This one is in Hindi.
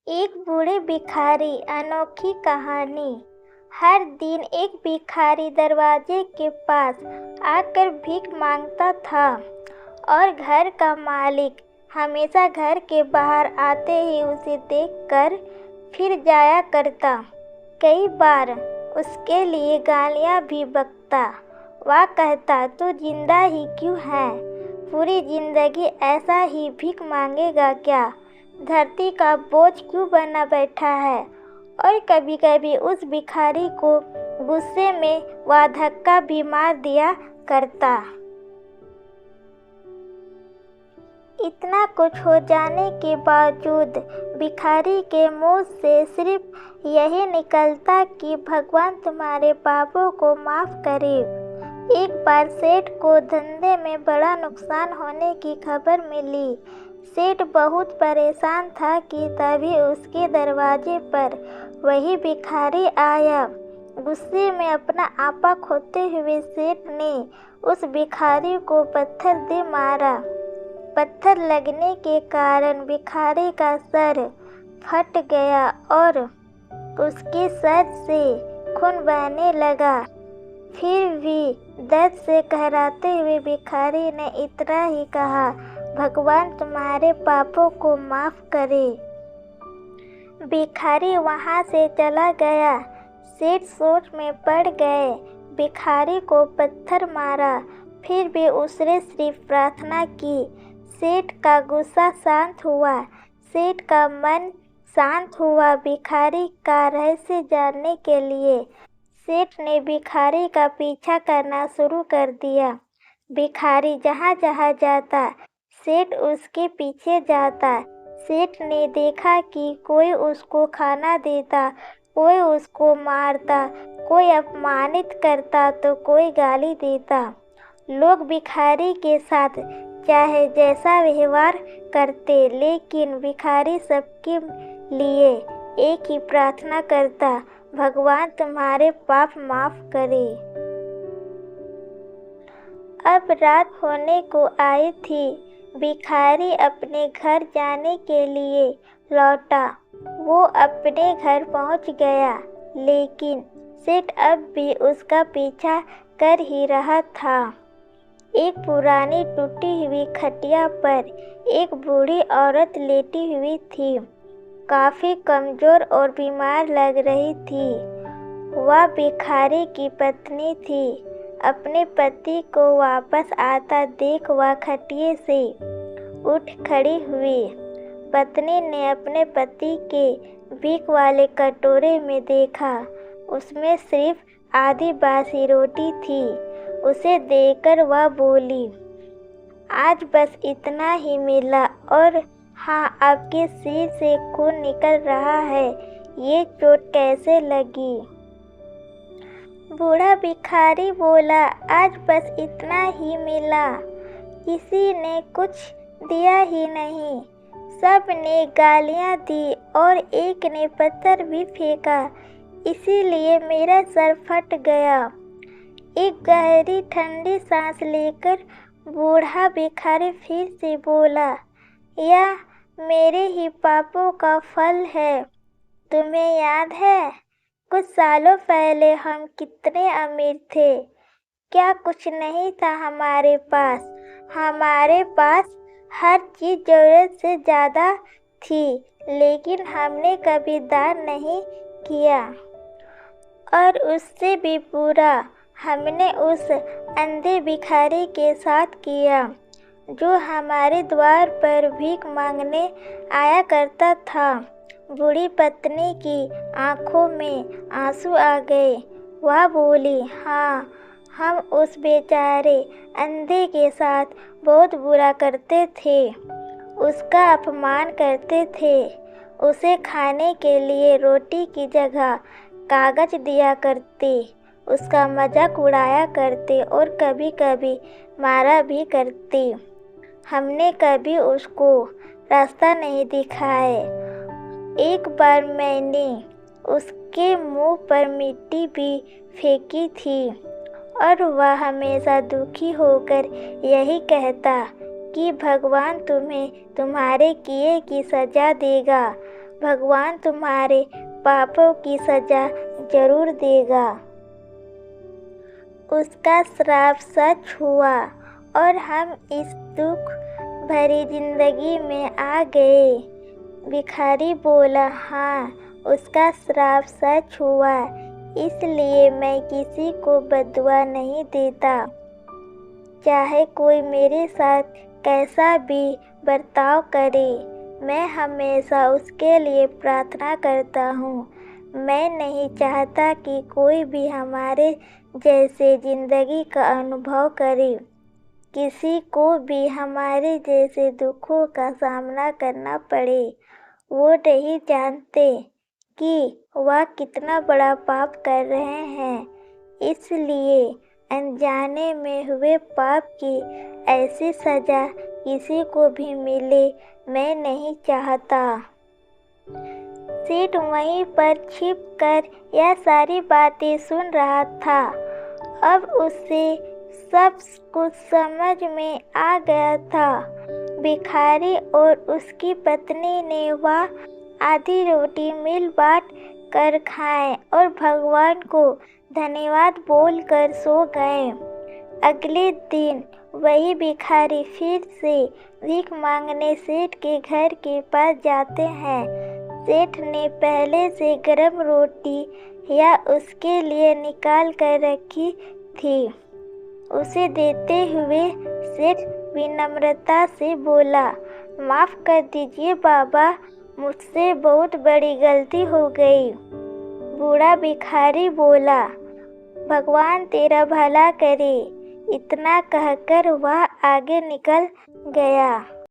एक बूढ़े भिखारी अनोखी कहानी। हर दिन एक भिखारी दरवाजे के पास आकर भीख मांगता था और घर का मालिक हमेशा घर के बाहर आते ही उसे देखकर फिर जाया करता। कई बार उसके लिए गालियाँ भी बकता। वह कहता, तू जिंदा ही क्यों है? पूरी जिंदगी ऐसा ही भीख मांगेगा क्या? धरती का बोझ क्यों बना बैठा है? और कभी कभी उस भिखारी को गुस्से में वह धक्का भी मार दिया करता। इतना कुछ हो जाने के बावजूद भिखारी के मुंह से सिर्फ यही निकलता कि भगवान तुम्हारे पापों को माफ़ करे। एक बार सेठ को धंधे में बड़ा नुकसान होने की खबर मिली। सेठ बहुत परेशान था कि तभी उसके दरवाजे पर वही भिखारी आया। गुस्से में अपना आपा खोते हुए सेठ ने उस भिखारी को पत्थर दे मारा। पत्थर लगने के कारण भिखारी का सर फट गया और उसके सर से खून बहने लगा। फिर भी दर्द से कहराते हुए भिखारी ने इतना ही कहा, भगवान तुम्हारे पापों को माफ़ करे। भिखारी वहाँ से चला गया। सेठ सोच में पड़ गए। भिखारी को पत्थर मारा, फिर भी उसने सिर्फ प्रार्थना की। सेठ का गुस्सा शांत हुआ। सेठ का मन शांत हुआ। भिखारी का रहस्य जानने के लिए सेठ ने भिखारी का पीछा करना शुरू कर दिया। भिखारी जहाँ जहाँ जाता, सेठ उसके पीछे जाता। सेठ ने देखा कि कोई उसको खाना देता, कोई उसको मारता, कोई अपमानित करता तो कोई गाली देता। लोग भिखारी के साथ चाहे जैसा व्यवहार करते, लेकिन भिखारी सबके लिए एक ही प्रार्थना करता, भगवान तुम्हारे पाप माफ़ करे। अब रात होने को आई थी। भिखारी अपने घर जाने के लिए लौटा। वो अपने घर पहुंच गया, लेकिन सेठ अब भी उसका पीछा कर ही रहा था। एक पुरानी टूटी हुई खटिया पर एक बूढ़ी औरत लेटी हुई थी। काफ़ी कमज़ोर और बीमार लग रही थी। वह भिखारी की पत्नी थी। अपने पति को वापस आता देख वह खटिये से उठ खड़ी हुई। पत्नी ने अपने पति के भीख वाले कटोरे में देखा। उसमें सिर्फ आधी बासी रोटी थी। उसे देखकर वह बोली, आज बस इतना ही मिला और हाँ, आपके सिर से खून निकल रहा है। ये चोट कैसे लगी? बूढ़ा भिखारी बोला, आज बस इतना ही मिला। किसी ने कुछ दिया ही नहीं। सब ने गालियाँ दी और एक ने पत्थर भी फेंका, इसीलिए मेरा सर फट गया। एक गहरी ठंडी सांस लेकर बूढ़ा भिखारी फिर से बोला, यह मेरे ही पापों का फल है। तुम्हें याद है, कुछ सालों पहले हम कितने अमीर थे? क्या कुछ नहीं था हमारे पास? हमारे पास हर चीज़ ज़रूरत से ज़्यादा थी, लेकिन हमने कभी दान नहीं किया। और उससे भी बुरा हमने उस अंधे भिखारी के साथ किया, जो हमारे द्वार पर भीख मांगने आया करता था। बूढ़ी पत्नी की आंखों में आंसू आ गए। वह बोली, हाँ, हम उस बेचारे अंधे के साथ बहुत बुरा करते थे। उसका अपमान करते थे। उसे खाने के लिए रोटी की जगह कागज दिया करते। उसका मजाक उड़ाया करते और कभी कभी मारा भी करते। हमने कभी उसको रास्ता नहीं दिखाए। एक बार मैंने उसके मुंह पर मिट्टी भी फेंकी थी और वह हमेशा दुखी होकर यही कहता कि भगवान तुम्हें तुम्हारे किए की सज़ा देगा। भगवान तुम्हारे पापों की सजा जरूर देगा। उसका श्राप सच हुआ और हम इस दुख भरी जिंदगी में आ गए। भिखारी बोला, हाँ, उसका श्राप सच हुआ, इसलिए मैं किसी को बद्दुआ नहीं देता। चाहे कोई मेरे साथ कैसा भी बर्ताव करे, मैं हमेशा उसके लिए प्रार्थना करता हूँ। मैं नहीं चाहता कि कोई भी हमारे जैसे ज़िंदगी का अनुभव करे, किसी को भी हमारे जैसे दुखों का सामना करना पड़े। वो नहीं जानते कि वह कितना बड़ा पाप कर रहे हैं, इसलिए अनजाने में हुए पाप की ऐसी सज़ा किसी को भी मिले मैं नहीं चाहता। सेठ वहीं पर छिपकर यह सारी बातें सुन रहा था। अब उसे सब कुछ समझ में आ गया था। भिखारी और उसकी पत्नी ने वह आधी रोटी मिल बांट कर खाए और भगवान को धन्यवाद बोलकर सो गए। अगले दिन वही भिखारी फिर से भीख मांगने सेठ के घर के पास जाते हैं। सेठ ने पहले से गर्म रोटी या उसके लिए निकाल कर रखी थी। उसे देते हुए सेठ विनम्रता से बोला, माफ़ कर दीजिए बाबा, मुझसे बहुत बड़ी गलती हो गई। बूढ़ा भिखारी बोला, भगवान तेरा भला करे। इतना कहकर वह आगे निकल गया।